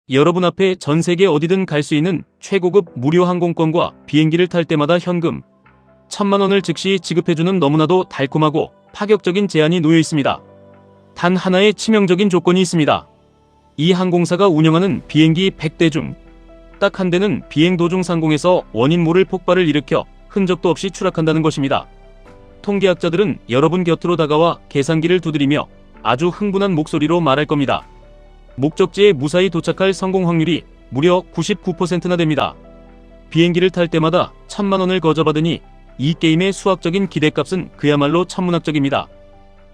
여러분 앞에 전 세계 어디든 갈 수 있는 최고급 무료 항공권과 비행기를 탈 때마다 현금 1000만 원을 즉시 지급해주는 너무나도 달콤하고 파격적인 제안이 놓여 있습니다. 단 하나의 치명적인 조건이 있습니다. 이 항공사가 운영하는 비행기 100대 중 딱 한 대는 비행 도중 상공에서 원인 모를 폭발을 일으켜 흔적도 없이 추락한다는 것입니다. 통계학자들은 여러분 곁으로 다가와 계산기를 두드리며 아주 흥분한 목소리로 말할 겁니다. 목적지에 무사히 도착할 성공 확률이 무려 99%나 됩니다. 비행기를 탈 때마다 1000만 원을 거저받으니 이 게임의 수학적인 기대값은 그야말로 천문학적입니다.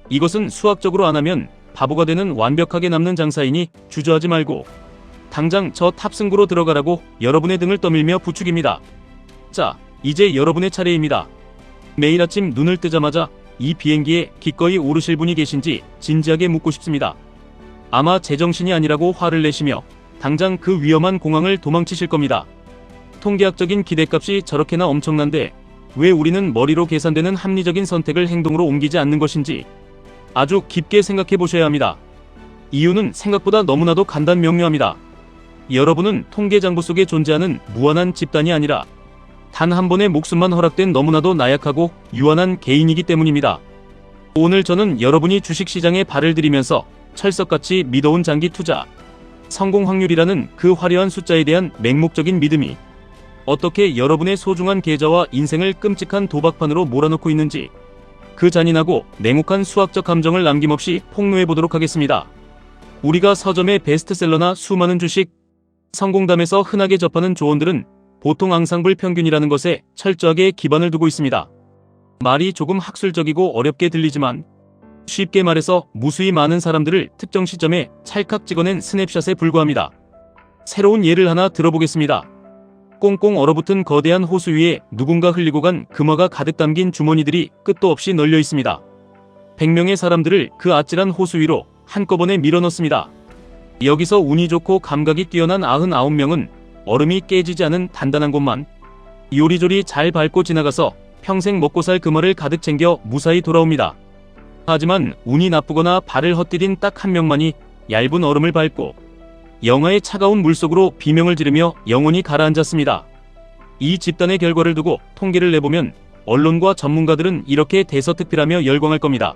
이것은 수학적으로 안 하면 바보가 되는 완벽하게 남는 장사이니 주저하지 말고 당장 저 탑승구로 들어가라고 여러분의 등을 떠밀며 부축입니다. 자, 이제 여러분의 차례입니다. 매일 아침 눈을 뜨자마자 이 비행기에 기꺼이 오르실 분이 계신지 진지하게 묻고 싶습니다. 아마 제정신이 아니라고 화를 내시며 당장 그 위험한 공항을 도망치실 겁니다. 통계학적인 기대값이 저렇게나 엄청난데 왜 우리는 머리로 계산되는 합리적인 선택을 행동으로 옮기지 않는 것인지 아주 깊게 생각해 보셔야 합니다. 이유는 생각보다 너무나도 간단명료합니다. 여러분은 통계장부 속에 존재하는 무한한 집단이 아니라 단 한 번의 목숨만 허락된 너무나도 나약하고 유한한 개인이기 때문입니다. 오늘 저는 여러분이 주식시장에 발을 들이면서 철석같이 믿어온 장기 투자, 성공 확률이라는 그 화려한 숫자에 대한 맹목적인 믿음이 어떻게 여러분의 소중한 계좌와 인생을 끔찍한 도박판으로 몰아넣고 있는지 그 잔인하고 냉혹한 수학적 감정을 남김없이 폭로해 보도록 하겠습니다. 우리가 서점의 베스트셀러나 수많은 주식, 성공담에서 흔하게 접하는 조언들은 보통 앙상블 평균이라는 것에 철저하게 기반을 두고 있습니다. 말이 조금 학술적이고 어렵게 들리지만 쉽게 말해서 무수히 많은 사람들을 특정 시점에 찰칵 찍어낸 스냅샷에 불과합니다. 새로운 예를 하나 들어보겠습니다. 꽁꽁 얼어붙은 거대한 호수 위에 누군가 흘리고 간 금화가 가득 담긴 주머니들이 끝도 없이 널려 있습니다. 100명의 사람들을 그 아찔한 호수 위로 한꺼번에 밀어넣습니다. 여기서 운이 좋고 감각이 뛰어난 99명은 얼음이 깨지지 않은 단단한 곳만 요리조리 잘 밟고 지나가서 평생 먹고 살 금화를 가득 챙겨 무사히 돌아옵니다. 하지만 운이 나쁘거나 발을 헛디딘 딱 한 명만이 얇은 얼음을 밟고 영하의 차가운 물속으로 비명을 지르며 영원히 가라앉았습니다. 이 집단의 결과를 두고 통계를 내보면 언론과 전문가들은 이렇게 대서특필하며 열광할 겁니다.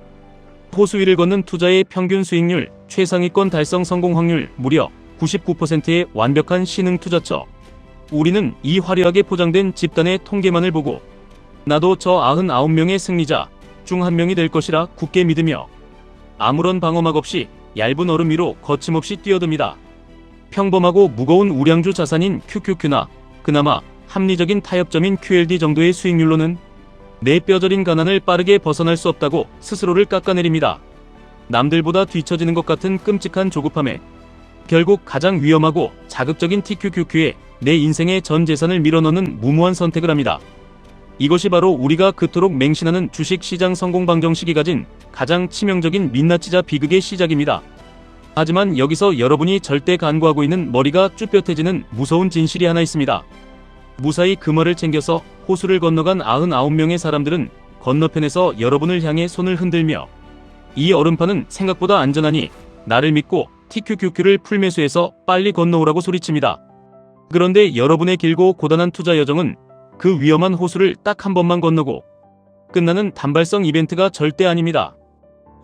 호수 위를 걷는 투자의 평균 수익률, 최상위권 달성 성공 확률 무려 99%의 완벽한 신흥 투자처. 우리는 이 화려하게 포장된 집단의 통계만을 보고 나도 저 99명의 승리자 중 한 명이 될 것이라 굳게 믿으며 아무런 방어막 없이 얇은 얼음 위로 거침없이 뛰어듭니다. 평범하고 무거운 우량주 자산인 QQQ나 그나마 합리적인 타협점인 QLD 정도의 수익률로는 내 뼈저린 가난을 빠르게 벗어날 수 없다고 스스로를 깎아내립니다. 남들보다 뒤처지는 것 같은 끔찍한 조급함에 결국 가장 위험하고 자극적인 TQQQ에 내 인생의 전 재산을 밀어넣는 무모한 선택을 합니다. 이것이 바로 우리가 그토록 맹신하는 주식시장 성공 방정식이 가진 가장 치명적인 민낯지자 비극의 시작입니다. 하지만 여기서 여러분이 절대 간과하고 있는 머리가 쭈뼛해지는 무서운 진실이 하나 있습니다. 무사히 금화를 챙겨서 호수를 건너간 99명의 사람들은 건너편에서 여러분을 향해 손을 흔들며 이 얼음판은 생각보다 안전하니 나를 믿고 TQQQ를 풀매수해서 빨리 건너오라고 소리칩니다. 그런데 여러분의 길고 고단한 투자 여정은 그 위험한 호수를 딱 한 번만 건너고 끝나는 단발성 이벤트가 절대 아닙니다.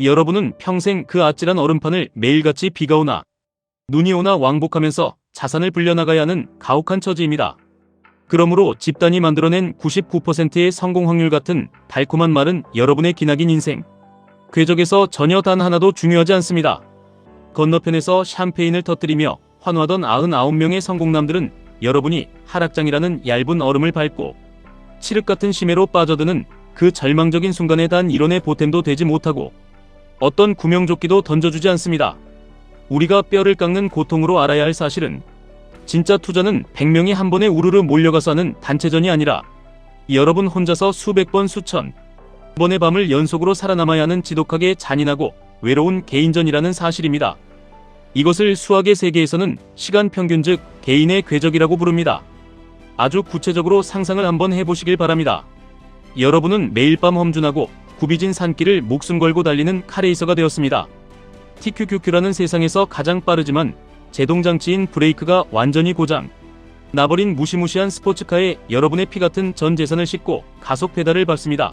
여러분은 평생 그 아찔한 얼음판을 매일같이 비가 오나 눈이 오나 왕복하면서 자산을 불려나가야 하는 가혹한 처지입니다. 그러므로 집단이 만들어낸 99%의 성공 확률 같은 달콤한 말은 여러분의 기나긴 인생 궤적에서 전혀 단 하나도 중요하지 않습니다. 건너편에서 샴페인을 터뜨리며 환호하던 99명의 성공남들은 여러분이 하락장이라는 얇은 얼음을 밟고 칠흑 같은 심해로 빠져드는 그 절망적인 순간에 단 1원의 보탬도 되지 못하고 어떤 구명조끼도 던져주지 않습니다. 우리가 뼈를 깎는 고통으로 알아야 할 사실은 진짜 투자는 100명이 한 번에 우르르 몰려가서 하는 단체전이 아니라 여러분 혼자서 수백 번 수천 번의 밤을 연속으로 살아남아야 하는 지독하게 잔인하고 외로운 개인전이라는 사실입니다. 이것을 수학의 세계에서는 시간 평균 즉 개인의 궤적이라고 부릅니다. 아주 구체적으로 상상을 한번 해보시길 바랍니다. 여러분은 매일 밤 험준하고 굽이진 산길을 목숨 걸고 달리는 카레이서가 되었습니다. TQQQ라는 세상에서 가장 빠르지만 제동장치인 브레이크가 완전히 고장 나버린 무시무시한 스포츠카에 여러분의 피 같은 전 재산을 싣고 가속 페달을 밟습니다.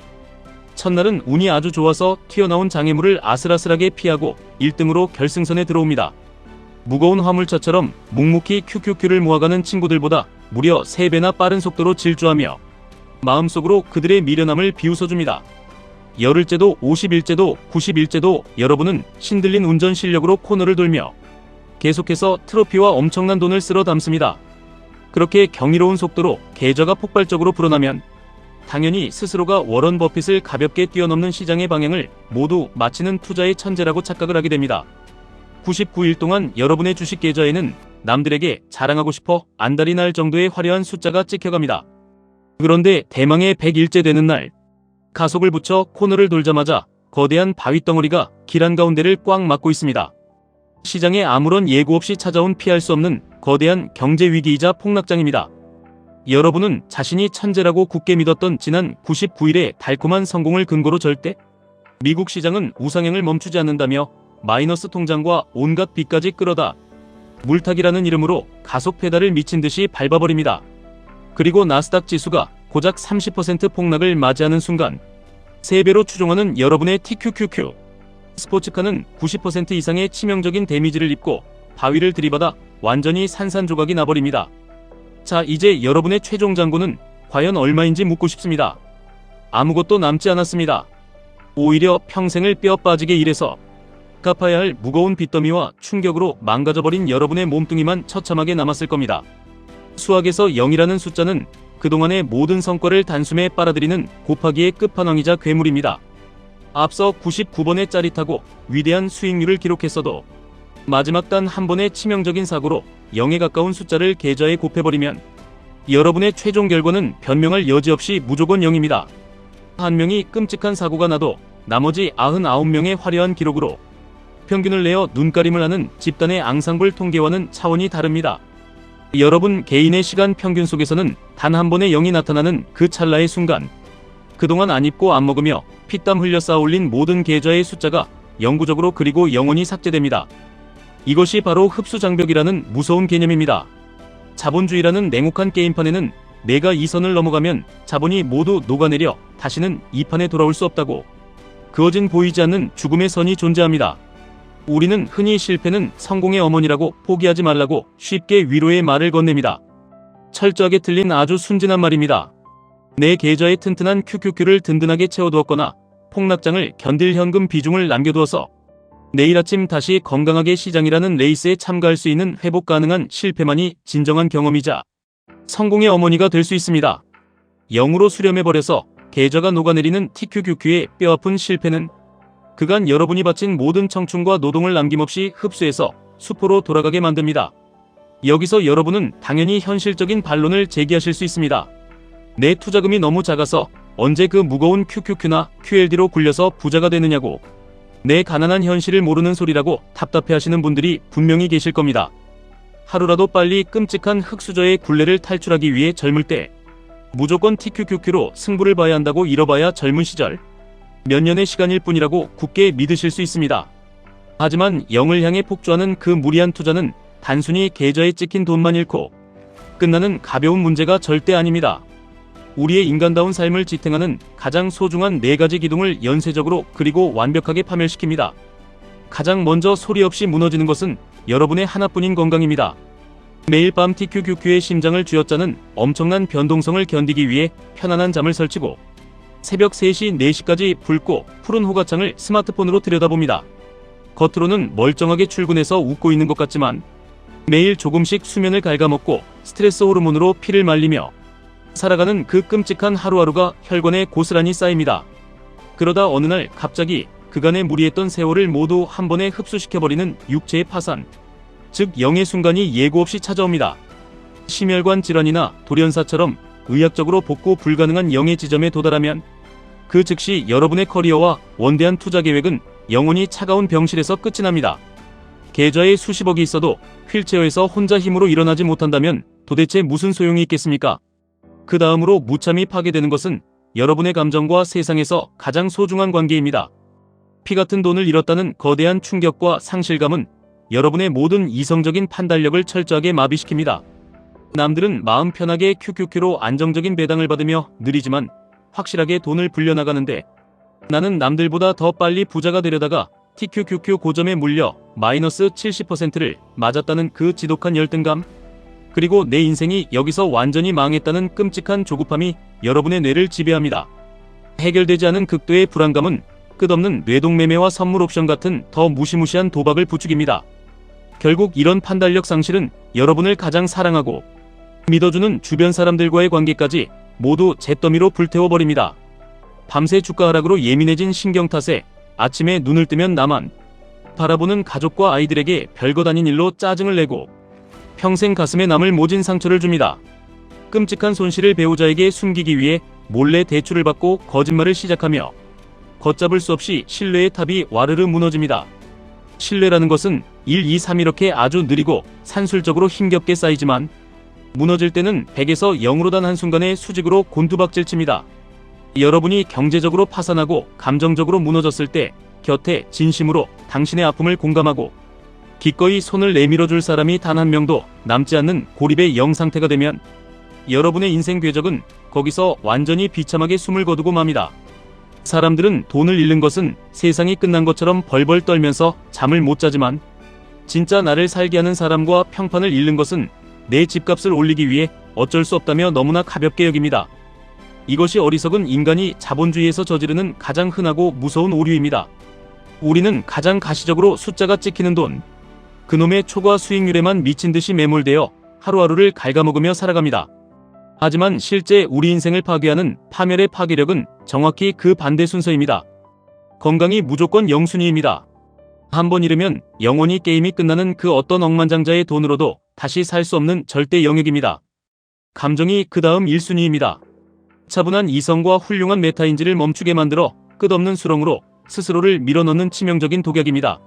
첫날은 운이 아주 좋아서 튀어나온 장애물을 아슬아슬하게 피하고 1등으로 결승선에 들어옵니다. 무거운 화물차처럼 묵묵히 큐큐큐를 모아가는 친구들보다 무려 3배나 빠른 속도로 질주하며 마음속으로 그들의 미련함을 비웃어줍니다. 열흘째도 51제도 91제도 여러분은 신들린 운전 실력으로 코너를 돌며 계속해서 트로피와 엄청난 돈을 쓸어 담습니다. 그렇게 경이로운 속도로 계좌가 폭발적으로 불어나면 당연히 스스로가 워런 버핏을 가볍게 뛰어넘는 시장의 방향을 모두 마치는 투자의 천재라고 착각을 하게 됩니다. 99일 동안 여러분의 주식 계좌에는 남들에게 자랑하고 싶어 안달이 날 정도의 화려한 숫자가 찍혀갑니다. 그런데 대망의 100일째 되는 날, 가속을 붙여 코너를 돌자마자 거대한 바위 덩어리가 길 한가운데를 꽉 막고 있습니다. 시장에 아무런 예고 없이 찾아온 피할 수 없는 거대한 경제 위기이자 폭락장입니다. 여러분은 자신이 천재라고 굳게 믿었던 지난 99일의 달콤한 성공을 근거로 절대 미국 시장은 우상향을 멈추지 않는다며 마이너스 통장과 온갖 빚까지 끌어다 물타기라는 이름으로 가속 페달을 미친 듯이 밟아버립니다. 그리고 나스닥 지수가 고작 30% 폭락을 맞이하는 순간 3배로 추종하는 여러분의 TQQQ 스포츠카는 90% 이상의 치명적인 데미지를 입고 바위를 들이받아 완전히 산산조각이 나버립니다. 자, 이제 여러분의 최종 잔고는 과연 얼마인지 묻고 싶습니다. 아무것도 남지 않았습니다. 오히려 평생을 뼈 빠지게 일해서 갚아야 할 무거운 빚더미와 충격으로 망가져버린 여러분의 몸뚱이만 처참하게 남았을 겁니다. 수학에서 0이라는 숫자는 그동안의 모든 성과를 단숨에 빨아들이는 곱하기의 끝판왕이자 괴물입니다. 앞서 99번의 짜릿하고 위대한 수익률을 기록했어도 마지막 단 한 번의 치명적인 사고로 0에 가까운 숫자를 계좌에 곱해버리면 여러분의 최종 결과는 변명할 여지 없이 무조건 0입니다. 한 명이 끔찍한 사고가 나도 나머지 99명의 화려한 기록으로 평균을 내어 눈가림을 하는 집단의 앙상블 통계와는 차원이 다릅니다. 여러분 개인의 시간 평균 속에서는 단 한 번의 0이 나타나는 그 찰나의 순간, 그동안 안 입고 안 먹으며 피땀 흘려 쌓아올린 모든 계좌의 숫자가 영구적으로 그리고 영원히 삭제됩니다. 이것이 바로 흡수장벽이라는 무서운 개념입니다. 자본주의라는 냉혹한 게임판에는 내가 이 선을 넘어가면 자본이 모두 녹아내려 다시는 이 판에 돌아올 수 없다고 그어진 보이지 않는 죽음의 선이 존재합니다. 우리는 흔히 실패는 성공의 어머니라고 포기하지 말라고 쉽게 위로의 말을 건넵니다. 철저하게 틀린 아주 순진한 말입니다. 내 계좌에 튼튼한 QQQ를 든든하게 채워두었거나 폭락장을 견딜 현금 비중을 남겨두어서 내일 아침 다시 건강하게 시장이라는 레이스에 참가할 수 있는 회복 가능한 실패만이 진정한 경험이자 성공의 어머니가 될 수 있습니다. 0으로 수렴해버려서 계좌가 녹아내리는 TQQQ의 뼈아픈 실패는 그간 여러분이 바친 모든 청춘과 노동을 남김없이 흡수해서 수포로 돌아가게 만듭니다. 여기서 여러분은 당연히 현실적인 반론을 제기하실 수 있습니다. 내 투자금이 너무 작아서 언제 그 무거운 QQQ나 QLD로 굴려서 부자가 되느냐고, 내 가난한 현실을 모르는 소리라고 답답해하시는 분들이 분명히 계실 겁니다. 하루라도 빨리 끔찍한 흙수저의 굴레를 탈출하기 위해 젊을 때 무조건 TQQQ로 승부를 봐야 한다고 잃어봐야 젊은 시절 몇 년의 시간일 뿐이라고 굳게 믿으실 수 있습니다. 하지만 0을 향해 폭주하는 그 무리한 투자는 단순히 계좌에 찍힌 돈만 잃고 끝나는 가벼운 문제가 절대 아닙니다. 우리의 인간다운 삶을 지탱하는 가장 소중한 4가지 기둥을 연쇄적으로 그리고 완벽하게 파멸시킵니다. 가장 먼저 소리 없이 무너지는 것은 여러분의 하나뿐인 건강입니다. 매일 밤 TQQQ의 심장을 쥐어짜는 엄청난 변동성을 견디기 위해 편안한 잠을 설치고 새벽 3시, 4시까지 붉고 푸른 호가창을 스마트폰으로 들여다봅니다. 겉으로는 멀쩡하게 출근해서 웃고 있는 것 같지만 매일 조금씩 수면을 갉아먹고 스트레스 호르몬으로 피를 말리며 살아가는 그 끔찍한 하루하루가 혈관에 고스란히 쌓입니다. 그러다 어느 날 갑자기 그간의 무리했던 세월을 모두 한 번에 흡수시켜버리는 육체의 파산, 즉 0의 순간이 예고 없이 찾아옵니다. 심혈관 질환이나 돌연사처럼 의학적으로 복구 불가능한 0의 지점에 도달하면 그 즉시 여러분의 커리어와 원대한 투자 계획은 영원히 차가운 병실에서 끝이 납니다. 계좌에 수십억이 있어도 휠체어에서 혼자 힘으로 일어나지 못한다면 도대체 무슨 소용이 있겠습니까? 그 다음으로 무참히 파괴되는 것은 여러분의 감정과 세상에서 가장 소중한 관계입니다. 피 같은 돈을 잃었다는 거대한 충격과 상실감은 여러분의 모든 이성적인 판단력을 철저하게 마비시킵니다. 남들은 마음 편하게 QQQ로 안정적인 배당을 받으며 느리지만 확실하게 돈을 불려나가는데, 나는 남들보다 더 빨리 부자가 되려다가 TQQQ 고점에 물려 마이너스 70%를 맞았다는 그 지독한 열등감, 그리고 내 인생이 여기서 완전히 망했다는 끔찍한 조급함이 여러분의 뇌를 지배합니다. 해결되지 않은 극도의 불안감은 끝없는 뇌동매매와 선물 옵션 같은 더 무시무시한 도박을 부추깁니다. 결국 이런 판단력 상실은 여러분을 가장 사랑하고 믿어주는 주변 사람들과의 관계까지 모두 잿더미로 불태워버립니다. 밤새 주가 하락으로 예민해진 신경 탓에 아침에 눈을 뜨면 나만 바라보는 가족과 아이들에게 별것 아닌 일로 짜증을 내고 평생 가슴에 남을 모진 상처를 줍니다. 끔찍한 손실을 배우자에게 숨기기 위해 몰래 대출을 받고 거짓말을 시작하며 걷잡을 수 없이 신뢰의 탑이 와르르 무너집니다. 신뢰라는 것은 1, 2, 3 이렇게 아주 느리고 산술적으로 힘겹게 쌓이지만 무너질 때는 100에서 0으로 단 한순간에 수직으로 곤두박질 칩니다. 여러분이 경제적으로 파산하고 감정적으로 무너졌을 때 곁에 진심으로 당신의 아픔을 공감하고 기꺼이 손을 내밀어줄 사람이 단 한 명도 남지 않는 고립의 영상태가 되면 여러분의 인생 궤적은 거기서 완전히 비참하게 숨을 거두고 맙니다. 사람들은 돈을 잃는 것은 세상이 끝난 것처럼 벌벌 떨면서 잠을 못 자지만, 진짜 나를 살게 하는 사람과 평판을 잃는 것은 내 집값을 올리기 위해 어쩔 수 없다며 너무나 가볍게 여깁니다. 이것이 어리석은 인간이 자본주의에서 저지르는 가장 흔하고 무서운 오류입니다. 우리는 가장 가시적으로 숫자가 찍히는 돈, 그놈의 초과 수익률에만 미친 듯이 매몰되어 하루하루를 갉아먹으며 살아갑니다. 하지만 실제 우리 인생을 파괴하는 파멸의 파괴력은 정확히 그 반대 순서입니다. 건강이 무조건 0순위입니다. 한번 잃으면 영원히 게임이 끝나는 그 어떤 억만장자의 돈으로도 다시 살 수 없는 절대 영역입니다. 감정이 그 다음 1순위입니다. 차분한 이성과 훌륭한 메타인지를 멈추게 만들어 끝없는 수렁으로 스스로를 밀어넣는 치명적인 독약입니다.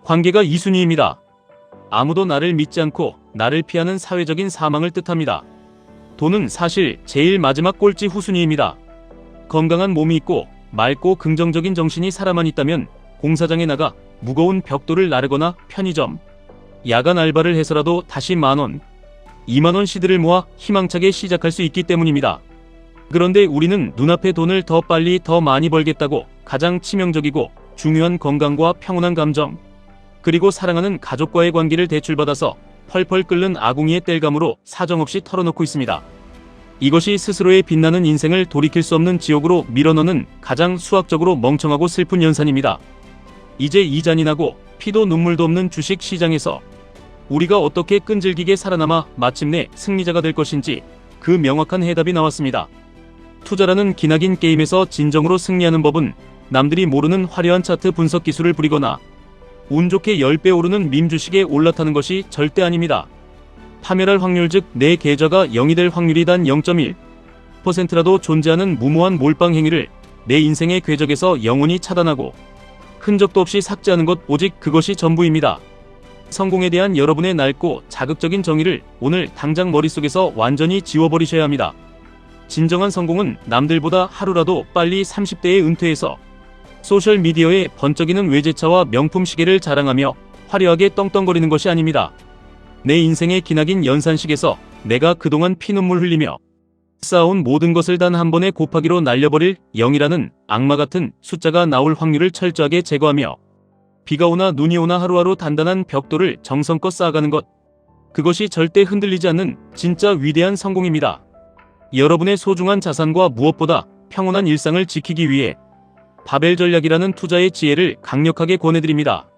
관계가 2순위입니다. 아무도 나를 믿지 않고 나를 피하는 사회적인 사망을 뜻합니다. 돈은 사실 제일 마지막 꼴찌 후순위입니다. 건강한 몸이 있고 맑고 긍정적인 정신이 살아만 있다면 공사장에 나가 무거운 벽돌을 나르거나 편의점, 야간 알바를 해서라도 다시 10,000원, 20,000원 시드를 모아 희망차게 시작할 수 있기 때문입니다. 그런데 우리는 눈앞의 돈을 더 빨리 더 많이 벌겠다고 가장 치명적이고 중요한 건강과 평온한 감정, 그리고 사랑하는 가족과의 관계를 대출받아서 펄펄 끓는 아궁이의 땔감으로 사정없이 털어놓고 있습니다. 이것이 스스로의 빛나는 인생을 돌이킬 수 없는 지옥으로 밀어넣는 가장 수학적으로 멍청하고 슬픈 연산입니다. 이제 이 잔인하고 피도 눈물도 없는 주식 시장에서 우리가 어떻게 끈질기게 살아남아 마침내 승리자가 될 것인지 그 명확한 해답이 나왔습니다. 투자라는 기나긴 게임에서 진정으로 승리하는 법은 남들이 모르는 화려한 차트 분석 기술을 부리거나 운 좋게 10배 오르는 밈 주식에 올라타는 것이 절대 아닙니다. 파멸할 확률, 즉 내 계좌가 0이 될 확률이 단 0.1%라도 존재하는 무모한 몰빵 행위를 내 인생의 궤적에서 영원히 차단하고 흔적도 없이 삭제하는 것, 오직 그것이 전부입니다. 성공에 대한 여러분의 낡고 자극적인 정의를 오늘 당장 머릿속에서 완전히 지워버리셔야 합니다. 진정한 성공은 남들보다 하루라도 빨리 30대에 은퇴해서 소셜미디어에 번쩍이는 외제차와 명품 시계를 자랑하며 화려하게 떵떵거리는 것이 아닙니다. 내 인생의 기나긴 연산식에서 내가 그동안 피눈물 흘리며 쌓아온 모든 것을 단 한 번에 곱하기로 날려버릴 0이라는 악마 같은 숫자가 나올 확률을 철저하게 제거하며 비가 오나 눈이 오나 하루하루 단단한 벽돌을 정성껏 쌓아가는 것, 그것이 절대 흔들리지 않는 진짜 위대한 성공입니다. 여러분의 소중한 자산과 무엇보다 평온한 일상을 지키기 위해 바벨 전략이라는 투자의 지혜를 강력하게 권해드립니다.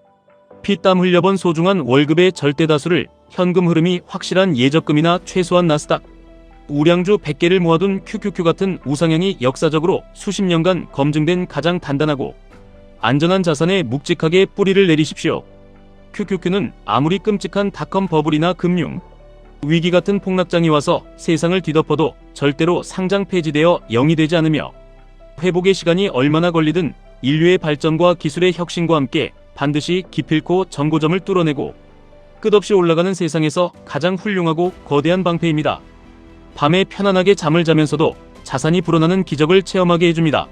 피땀 흘려본 소중한 월급의 절대 다수를 현금 흐름이 확실한 예적금이나 최소한 나스닥, 우량주 100개를 모아둔 QQQ 같은 우상향이 역사적으로 수십 년간 검증된 가장 단단하고 안전한 자산에 묵직하게 뿌리를 내리십시오. QQQ는 아무리 끔찍한 닷컴 버블이나 금융 위기 같은 폭락장이 와서 세상을 뒤덮어도 절대로 상장 폐지되어 0이 되지 않으며 회복의 시간이 얼마나 걸리든 인류의 발전과 기술의 혁신과 함께 반드시 기필코 전고점을 뚫어내고 끝없이 올라가는 세상에서 가장 훌륭하고 거대한 방패입니다. 밤에 편안하게 잠을 자면서도 자산이 불어나는 기적을 체험하게 해줍니다.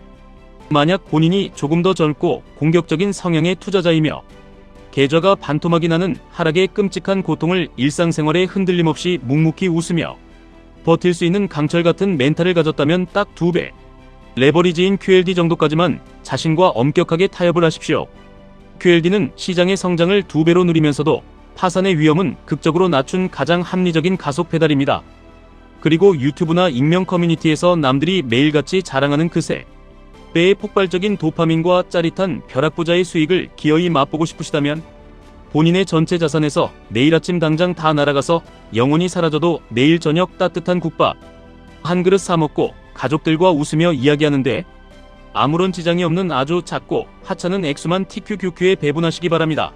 만약 본인이 조금 더 젊고 공격적인 성향의 투자자이며 계좌가 반토막이 나는 하락의 끔찍한 고통을 일상생활에 흔들림 없이 묵묵히 웃으며 버틸 수 있는 강철 같은 멘탈을 가졌다면 딱 2배 레버리지인 QLD 정도까지만 자신과 엄격하게 타협을 하십시오. QLD는 시장의 성장을 2배로 누리면서도 파산의 위험은 극적으로 낮춘 가장 합리적인 가속 페달입니다. 그리고 유튜브나 익명 커뮤니티에서 남들이 매일같이 자랑하는 그새 배의 폭발적인 도파민과 짜릿한 벼락부자의 수익을 기어이 맛보고 싶으시다면 본인의 전체 자산에서 내일 아침 당장 다 날아가서 영원히 사라져도 내일 저녁 따뜻한 국밥 한 그릇 사 먹고 가족들과 웃으며 이야기하는데 아무런 지장이 없는 아주 작고 하찮은 액수만 TQQQ에 배분하시기 바랍니다.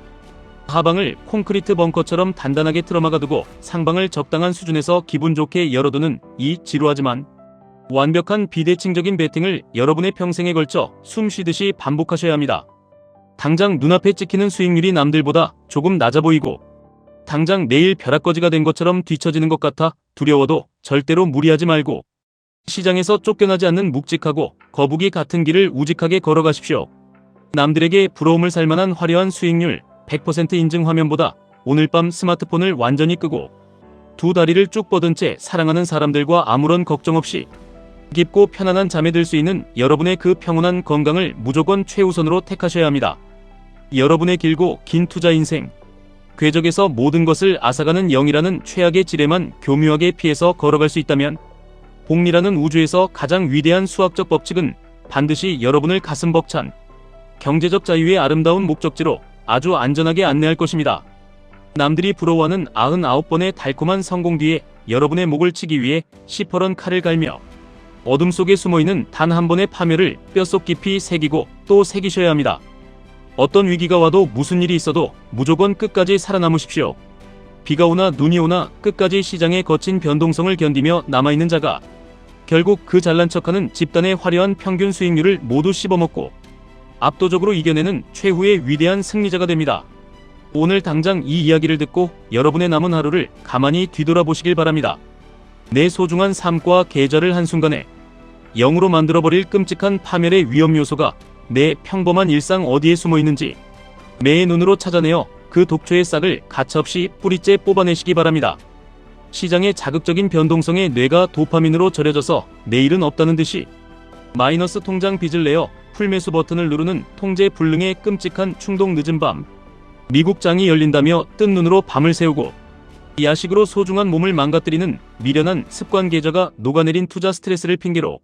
하방을 콘크리트 벙커처럼 단단하게 틀어막아두고 상방을 적당한 수준에서 기분 좋게 열어두는 이 지루하지만 완벽한 비대칭적인 배팅을 여러분의 평생에 걸쳐 숨 쉬듯이 반복하셔야 합니다. 당장 눈앞에 찍히는 수익률이 남들보다 조금 낮아 보이고 당장 내일 벼락거지가 된 것처럼 뒤처지는 것 같아 두려워도 절대로 무리하지 말고 시장에서 쫓겨나지 않는 묵직하고 거북이 같은 길을 우직하게 걸어가십시오. 남들에게 부러움을 살만한 화려한 수익률 100% 인증 화면보다 오늘 밤 스마트폰을 완전히 끄고 두 다리를 쭉 뻗은 채 사랑하는 사람들과 아무런 걱정 없이 깊고 편안한 잠에 들 수 있는 여러분의 그 평온한 건강을 무조건 최우선으로 택하셔야 합니다. 여러분의 길고 긴 투자 인생, 궤적에서 모든 것을 앗아가는 영이라는 최악의 지뢰만 교묘하게 피해서 걸어갈 수 있다면 복리라는 우주에서 가장 위대한 수학적 법칙은 반드시 여러분을 가슴 벅찬 경제적 자유의 아름다운 목적지로 아주 안전하게 안내할 것입니다. 남들이 부러워하는 99번의 달콤한 성공 뒤에 여러분의 목을 치기 위해 시퍼런 칼을 갈며 어둠 속에 숨어있는 단 한 번의 파멸을 뼛속 깊이 새기고 또 새기셔야 합니다. 어떤 위기가 와도 무슨 일이 있어도 무조건 끝까지 살아남으십시오. 비가 오나 눈이 오나 끝까지 시장의 거친 변동성을 견디며 남아있는 자가 결국 그 잘난 척하는 집단의 화려한 평균 수익률을 모두 씹어먹고 압도적으로 이겨내는 최후의 위대한 승리자가 됩니다. 오늘 당장 이 이야기를 듣고 여러분의 남은 하루를 가만히 뒤돌아보시길 바랍니다. 내 소중한 삶과 계좌를 한순간에 0으로 만들어버릴 끔찍한 파멸의 위험 요소가 내 평범한 일상 어디에 숨어있는지 매의 눈으로 찾아내어 그 독초의 싹을 가차없이 뿌리째 뽑아내시기 바랍니다. 시장의 자극적인 변동성에 뇌가 도파민으로 절여져서 내일은 없다는 듯이 마이너스 통장 빚을 내어 풀매수 버튼을 누르는 통제 불능의 끔찍한 충동 늦은 밤, 미국 장이 열린다며 뜬 눈으로 밤을 새우고 야식으로 소중한 몸을 망가뜨리는 미련한 습관 계좌가 녹아내린 투자 스트레스를 핑계로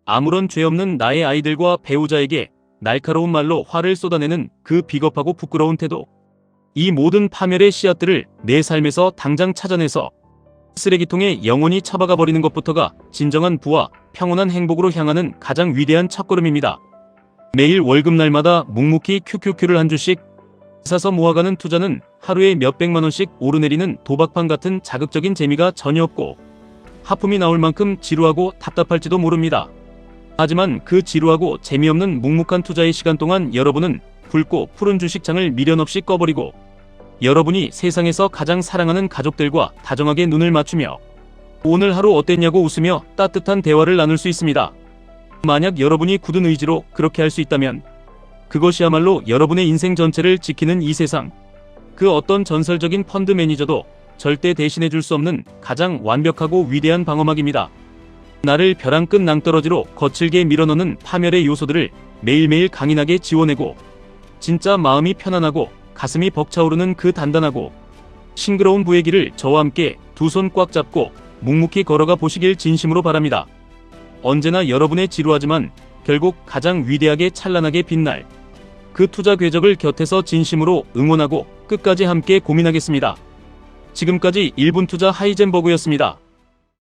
아무런 죄 없는 나의 아이들과 배우자에게 날카로운 말로 화를 쏟아내는 그 비겁하고 부끄러운 태도, 이 모든 파멸의 씨앗들을 내 삶에서 당장 찾아내서 쓰레기통에 영원히 처박아 버리는 것부터가 진정한 부와 평온한 행복으로 향하는 가장 위대한 첫걸음입니다. 매일 월급날마다 묵묵히 QQQ를 한 주씩 사서 모아가는 투자는 하루에 몇백만 원씩 오르내리는 도박판 같은 자극적인 재미가 전혀 없고 하품이 나올 만큼 지루하고 답답할지도 모릅니다. 하지만 그 지루하고 재미없는 묵묵한 투자의 시간 동안 여러분은 붉고 푸른 주식창을 미련 없이 꺼버리고 여러분이 세상에서 가장 사랑하는 가족들과 다정하게 눈을 맞추며 오늘 하루 어땠냐고 웃으며 따뜻한 대화를 나눌 수 있습니다. 만약 여러분이 굳은 의지로 그렇게 할 수 있다면 그것이야말로 여러분의 인생 전체를 지키는 이 세상 그 어떤 전설적인 펀드 매니저도 절대 대신해 줄 수 없는 가장 완벽하고 위대한 방어막입니다. 나를 벼랑 끝 낭떠러지로 거칠게 밀어넣는 파멸의 요소들을 매일매일 강인하게 지워내고 진짜 마음이 편안하고 가슴이 벅차오르는 그 단단하고 싱그러운 부의 길을 저와 함께 두 손 꽉 잡고 묵묵히 걸어가 보시길 진심으로 바랍니다. 언제나 여러분의 지루하지만 결국 가장 위대하게 찬란하게 빛날 그 투자 궤적을 곁에서 진심으로 응원하고 끝까지 함께 고민하겠습니다. 지금까지 1분 투자 하이젠버그였습니다.